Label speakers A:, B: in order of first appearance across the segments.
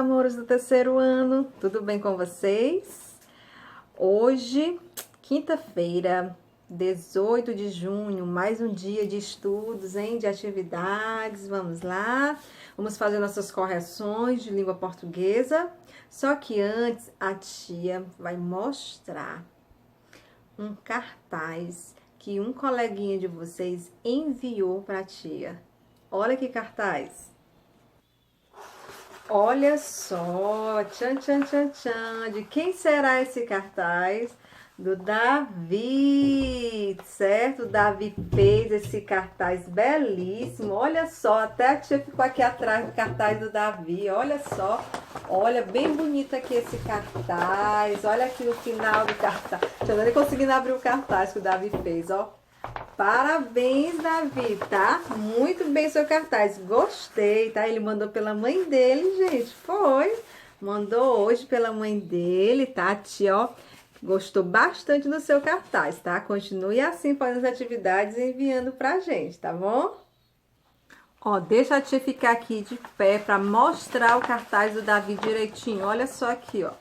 A: amores do terceiro ano, tudo bem com vocês? Hoje, quinta-feira, 18 de junho, mais um dia de estudos, hein? De atividades, vamos lá. Vamos fazer nossas correções de língua portuguesa. Só que antes, a tia vai mostrar um cartaz que um coleguinha de vocês enviou para a tia. Olha que cartaz! Olha só, tchan, tchan, tchan, tchan. De quem será esse cartaz? Do Davi, certo? O Davi fez esse cartaz belíssimo. Olha só, até a tia ficou aqui atrás do cartaz do Davi. Olha só, olha, bem bonito aqui esse cartaz. Olha aqui no final do cartaz. Eu não nem conseguindo abrir o cartaz que o Davi fez, ó. Parabéns, Davi, tá? Muito bem seu cartaz, gostei, tá? Ele mandou pela mãe dele, gente, foi. Mandou hoje pela mãe dele, tá? A tia, ó, gostou bastante do seu cartaz, tá? Continue assim fazendo as atividades e enviando pra gente, tá bom? Ó, deixa a tia ficar aqui de pé pra mostrar o cartaz do Davi direitinho. Olha só aqui, ó.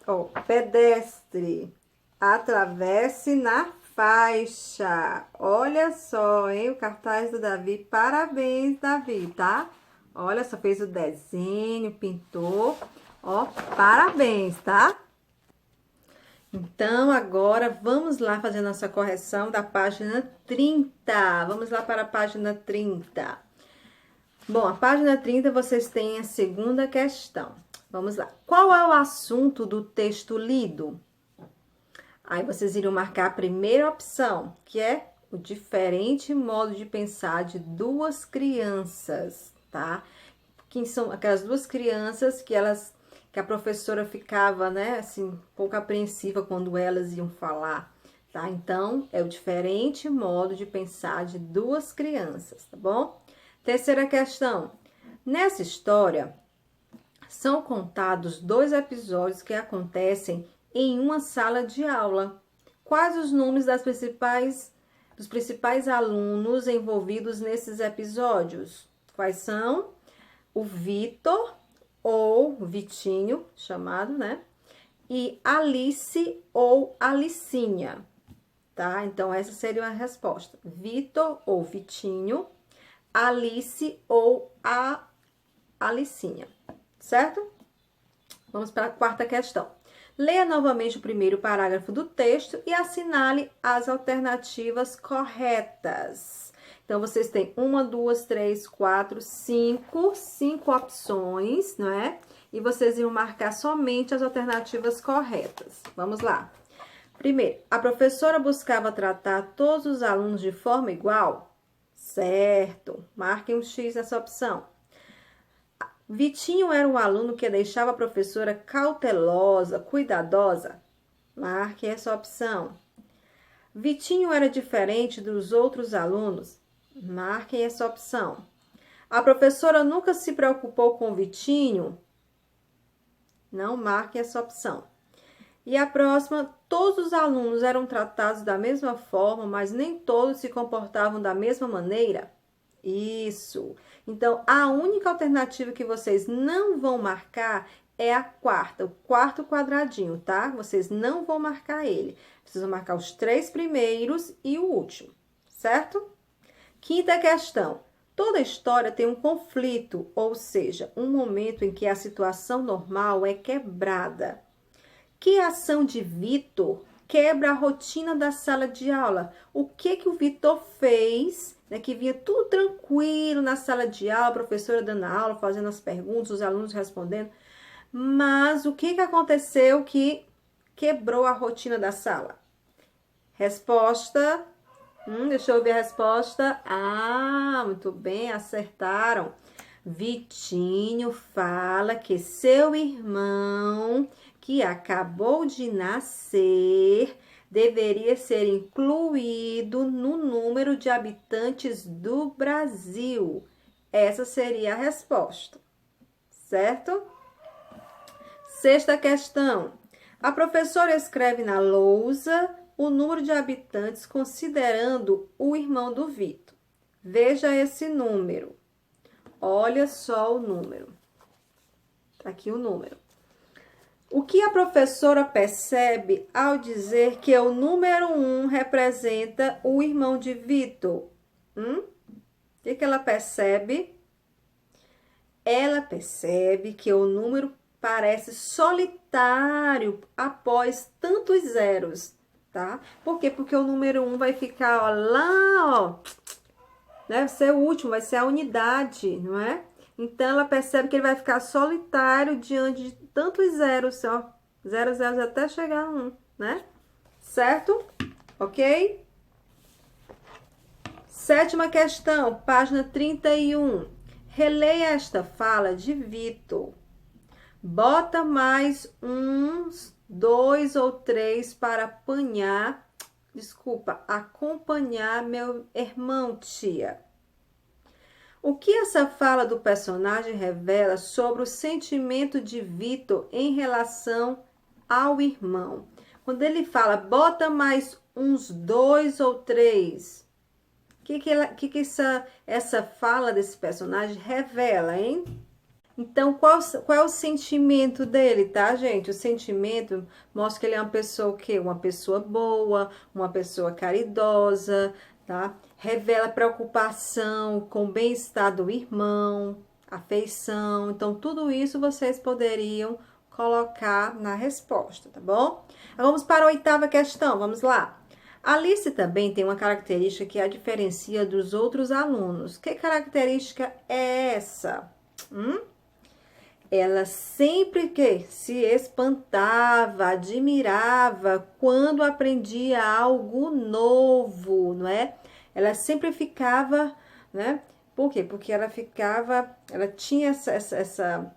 A: Ó, pedestre. Atravesse na faixa. Olha só, hein? O cartaz do Davi. Parabéns, Davi, tá? Olha só, fez o desenho, pintou. Ó, parabéns, tá? Então, agora vamos lá fazer nossa correção da página 30. Vamos lá para a página 30. Bom, a página 30 vocês têm a segunda questão. Vamos lá. Qual é o assunto do texto lido? Aí vocês iriam marcar a primeira opção, que é o diferente modo de pensar de duas crianças, tá? Que são aquelas duas crianças que a professora ficava, né, assim, um pouco apreensiva quando elas iam falar, tá? Então, é o diferente modo de pensar de duas crianças, tá bom? Terceira questão. Nessa história, são contados 2 episódios que acontecem em uma sala de aula. Quais os nomes dos principais alunos envolvidos nesses episódios? Quais são? O Vitor, ou Vitinho, chamado, né? E Alice ou Alicinha, tá? Então, essa seria a resposta. Vitor ou Vitinho, Alice ou a Alicinha, certo? Vamos para a quarta questão. Leia novamente o primeiro parágrafo do texto e assinale as alternativas corretas. Então, vocês têm 1, 2, 3, 4, 5 opções, não é? E vocês iam marcar somente as alternativas corretas. Vamos lá. Primeiro, a professora buscava tratar todos os alunos de forma igual? Certo. Marquem um X nessa opção. Vitinho era um aluno que deixava a professora cautelosa, cuidadosa? Marque essa opção. Vitinho era diferente dos outros alunos? Marquem essa opção. A professora nunca se preocupou com o Vitinho? Não marquem essa opção. E a próxima, todos os alunos eram tratados da mesma forma, mas nem todos se comportavam da mesma maneira? Isso. Então, a única alternativa que vocês não vão marcar é a quarta, o quarto quadradinho, tá? Vocês não vão marcar ele. Precisam marcar os 3 primeiros e o último, certo? Quinta questão. Toda história tem um conflito, ou seja, um momento em que a situação normal é quebrada. Que ação de Vitor quebra a rotina da sala de aula? O que o Vitor fez, né, que vinha tudo tranquilo na sala de aula, a professora dando aula, fazendo as perguntas, os alunos respondendo. Mas o que aconteceu que quebrou a rotina da sala? Resposta. Deixa eu ver a resposta. Ah, muito bem, acertaram. Vitinho fala que seu irmão, que acabou de nascer, deveria ser incluído no número de habitantes do Brasil. Essa seria a resposta, certo? Sexta questão. A professora escreve na lousa o número de habitantes considerando o irmão do Vitor. Veja esse número. Olha só o número. Tá aqui o número. O que a professora percebe ao dizer que o número 1 representa o irmão de Vitor? O que ela percebe? Ela percebe que o número parece solitário após tantos zeros, tá? Por quê? Porque o número 1 vai ficar, ó, lá, ó, né? Vai ser o último, vai ser a unidade, não é? Então, ela percebe que ele vai ficar solitário diante de tantos zeros, ó. 0, 0 até chegar no 1, né? Certo? Ok? Sétima questão, página 31. Releia esta fala de Vitor. Bota mais uns 2 ou 3 para acompanhar meu irmão, tia. O que essa fala do personagem revela sobre o sentimento de Vitor em relação ao irmão? Quando ele fala, bota mais uns 2 ou 3, o que essa fala desse personagem revela, hein? Então, qual é o sentimento dele, tá, gente? O sentimento mostra que ele é uma pessoa o quê? Uma pessoa boa, uma pessoa caridosa, tá? Revela preocupação com o bem-estar do irmão, afeição. Então, tudo isso vocês poderiam colocar na resposta, tá bom? Vamos para a 8ª questão, vamos lá. Alice também tem uma característica que a diferencia dos outros alunos. Que característica é essa? Ela sempre que se espantava, admirava quando aprendia algo novo, não é? Ela sempre ficava, né? Por quê? Porque ela tinha essa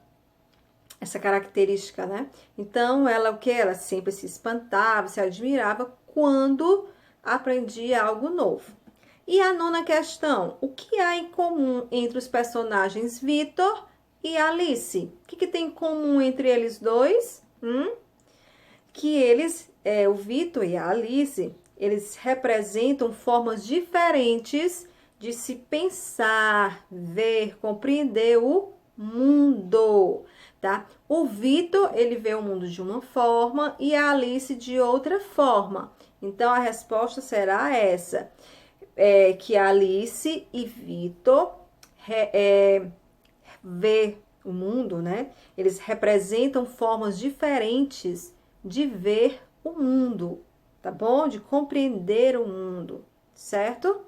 A: característica, né? Então, ela sempre se espantava, se admirava quando aprendia algo novo. E a 9ª questão, o que há em comum entre os personagens Vitor e Alice? O que tem em comum entre eles dois? Que o Vitor e a Alice, eles representam formas diferentes de se pensar, ver, compreender o mundo, tá? O Vitor, ele vê o mundo de uma forma e a Alice de outra forma. Então, a resposta será essa, que a Alice e Vitor vê o mundo, né? Eles representam formas diferentes de ver o mundo, tá bom? De compreender o mundo, certo?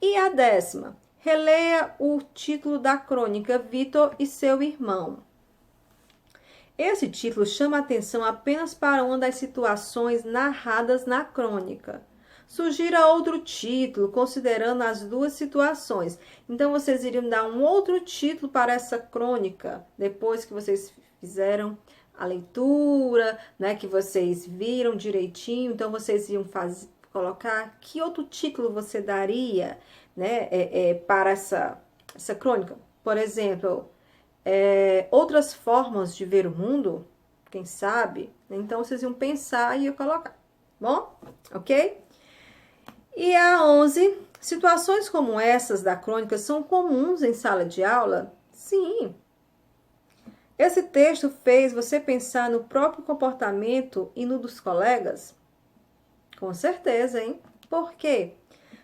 A: E a 10ª, releia o título da crônica Vitor e seu irmão. Esse título chama a atenção apenas para uma das situações narradas na crônica. Sugira outro título, considerando as duas situações. Então, vocês iriam dar um outro título para essa crônica, depois que vocês fizeram a leitura, né, que vocês viram direitinho. Então, vocês iam colocar que outro título você daria, né, para essa crônica. Por exemplo, outras formas de ver o mundo, quem sabe? Então, vocês iam pensar e iam colocar, bom? Ok? E a 11, situações como essas da crônica são comuns em sala de aula? Sim. Esse texto fez você pensar no próprio comportamento e no dos colegas? Com certeza, hein? Por quê?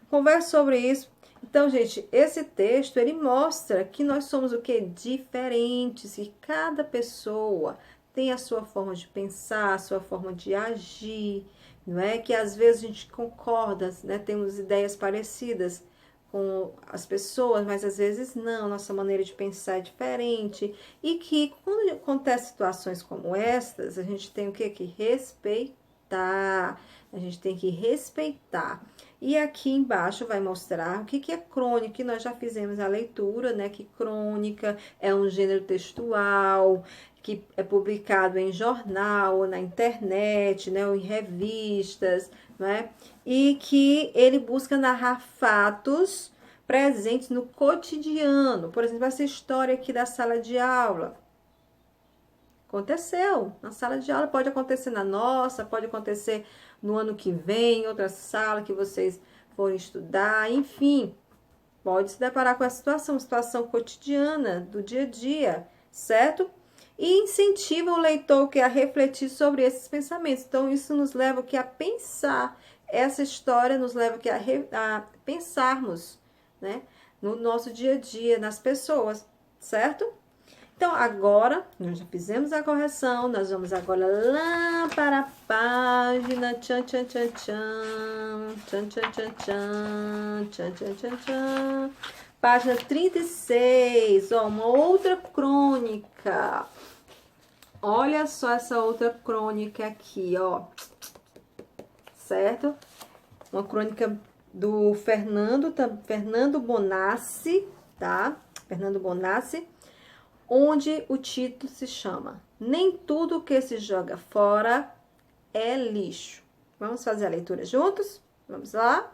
A: Converse sobre isso. Então, gente, esse texto, ele mostra que nós somos o quê? Diferentes, e cada pessoa tem a sua forma de pensar, a sua forma de agir, não é? Que às vezes a gente concorda, né? Temos ideias parecidas com as pessoas, mas às vezes não, nossa maneira de pensar é diferente. E que quando acontecem situações como estas, a gente tem o quê? Que respeitar. A gente tem que respeitar. E aqui embaixo vai mostrar o que é crônica, que nós já fizemos a leitura, né? Que crônica é um gênero textual, que é publicado em jornal, na internet, né? Ou em revistas, né? E que ele busca narrar fatos presentes no cotidiano. Por exemplo, essa história aqui da sala de aula. Aconteceu na sala de aula, pode acontecer na nossa, pode acontecer no ano que vem, outra sala que vocês forem estudar, enfim, pode se deparar com essa situação cotidiana do dia a dia, certo? e incentiva o leitor a refletir sobre esses pensamentos. Então, isso nos leva a pensar, essa história nos leva a pensarmos, né, no nosso dia a dia, nas pessoas, certo? Então, agora, nós já fizemos a correção, nós vamos agora lá para a página tchan, tchan, tchan, tchan, tchan, tchan, tchan, tchan, tchan, tchan, tchan, tchan. Página 36, ó, uma outra crônica. Olha só essa outra crônica aqui, ó. Certo? Uma crônica do Fernando Bonassi, tá? Fernando Bonassi, onde o título se chama Nem Tudo Que Se Joga Fora é Lixo. Vamos fazer a leitura juntos? Vamos lá?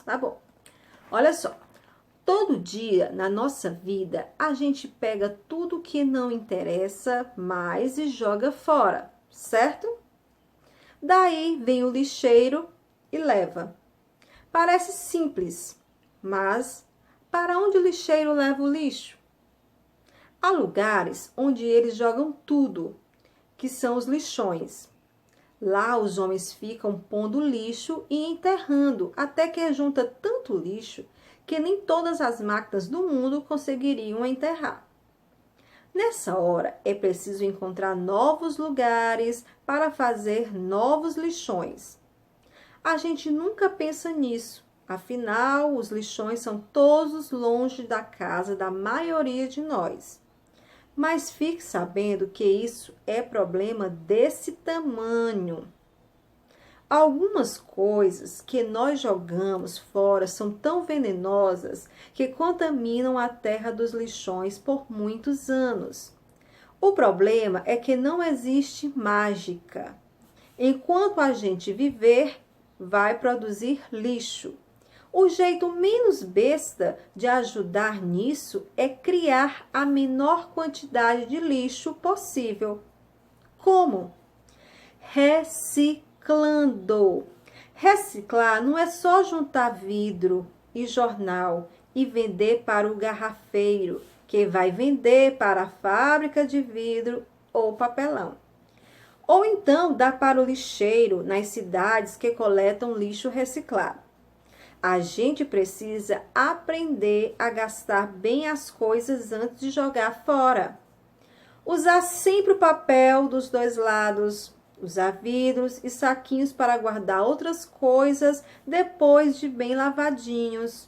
A: Tá bom. Olha só. Todo dia na nossa vida a gente pega tudo que não interessa mais e joga fora, certo? Daí vem o lixeiro e leva. Parece simples, mas para onde o lixeiro leva o lixo? Há lugares onde eles jogam tudo, que são os lixões. Lá os homens ficam pondo lixo e enterrando, até que junta tanto lixo que nem todas as máquinas do mundo conseguiriam enterrar. Nessa hora, é preciso encontrar novos lugares para fazer novos lixões. A gente nunca pensa nisso, afinal, os lixões são todos longe da casa da maioria de nós. Mas fique sabendo que isso é problema desse tamanho. Algumas coisas que nós jogamos fora são tão venenosas que contaminam a terra dos lixões por muitos anos. O problema é que não existe mágica. Enquanto a gente viver, vai produzir lixo. O jeito menos besta de ajudar nisso é criar a menor quantidade de lixo possível. Como? Reciclando. Reciclar não é só juntar vidro e jornal e vender para o garrafeiro, que vai vender para a fábrica de vidro ou papelão. Ou então dar para o lixeiro nas cidades que coletam lixo reciclado. A gente precisa aprender a gastar bem as coisas antes de jogar fora. Usar sempre o papel dos dois lados. Usar vidros e saquinhos para guardar outras coisas depois de bem lavadinhos.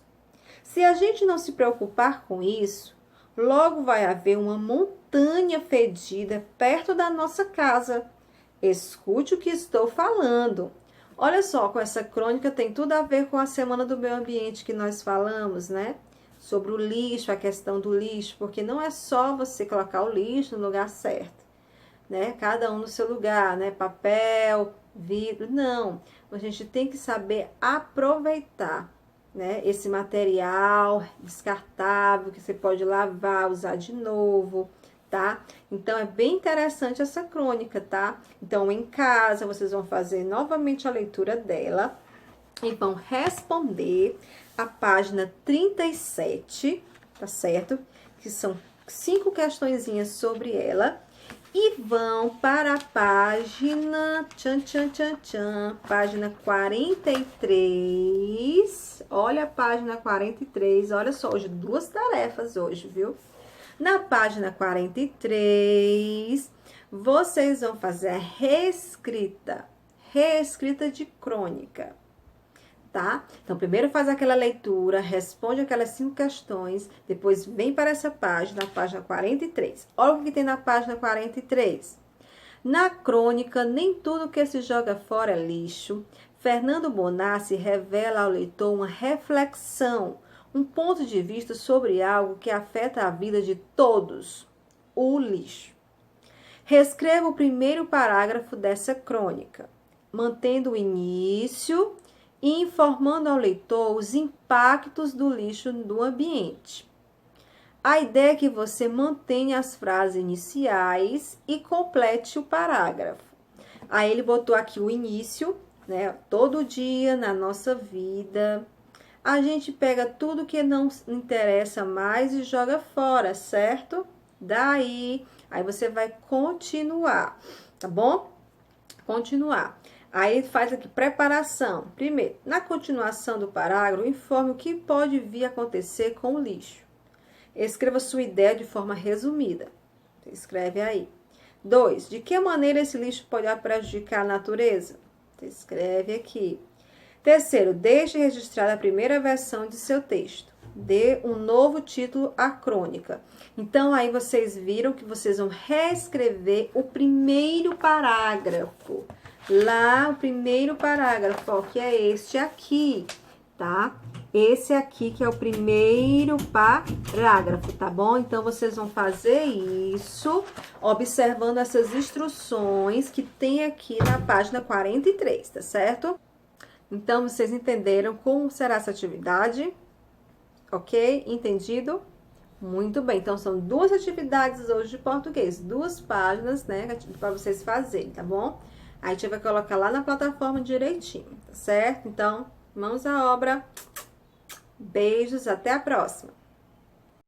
A: Se a gente não se preocupar com isso, logo vai haver uma montanha fedida perto da nossa casa. Escute o que estou falando. Olha só, com essa crônica tem tudo a ver com a Semana do Meio Ambiente que nós falamos, né? Sobre o lixo, a questão do lixo, porque não é só você colocar o lixo no lugar certo, né? Cada um no seu lugar, né? Papel, vidro, não. A gente tem que saber aproveitar, né? Esse material descartável que você pode lavar, usar de novo, tá? Então, é bem interessante essa crônica, tá? Então, em casa, vocês vão fazer novamente a leitura dela e vão responder a página 37, tá certo? Que são 5 questõezinhas sobre ela. E vão para a página, página 43. Olha a página 43, olha só, hoje 2 tarefas hoje, viu? Na página 43, vocês vão fazer a reescrita de crônica, tá? Então, primeiro faz aquela leitura, responde aquelas 5 questões, depois vem para essa página, a página 43. Olha o que tem na página 43. Na crônica, Nem Tudo Que Se Joga Fora é Lixo, Fernando Bonassi revela ao leitor uma reflexão, um ponto de vista sobre algo que afeta a vida de todos, o lixo. Reescreva o primeiro parágrafo dessa crônica, mantendo o início e informando ao leitor os impactos do lixo no ambiente. A ideia é que você mantenha as frases iniciais e complete o parágrafo. Aí ele botou aqui o início, né? Todo dia na nossa vida, a gente pega tudo que não interessa mais e joga fora, certo? Daí Aí você vai continuar, tá bom? Continuar. Aí faz aqui preparação. Primeiro, na continuação do parágrafo, informe o que pode vir a acontecer com o lixo. Escreva sua ideia de forma resumida. Você escreve aí. 2. De que maneira esse lixo pode prejudicar a natureza? Você escreve aqui. 3. Deixe registrada a primeira versão de seu texto. Dê um novo título à crônica. Então, aí vocês viram que vocês vão reescrever o primeiro parágrafo. Lá, o primeiro parágrafo, ó, que é este aqui, tá? Esse aqui que é o primeiro parágrafo, tá bom? Então, vocês vão fazer isso observando essas instruções que tem aqui na página 43, tá certo? Então, vocês entenderam como será essa atividade? Ok? Entendido? Muito bem. Então, são 2 atividades hoje de português. 2 páginas, né, para vocês fazerem, tá bom? Aí, a gente vai colocar lá na plataforma direitinho, tá certo? Então, mãos à obra. Beijos, até a próxima!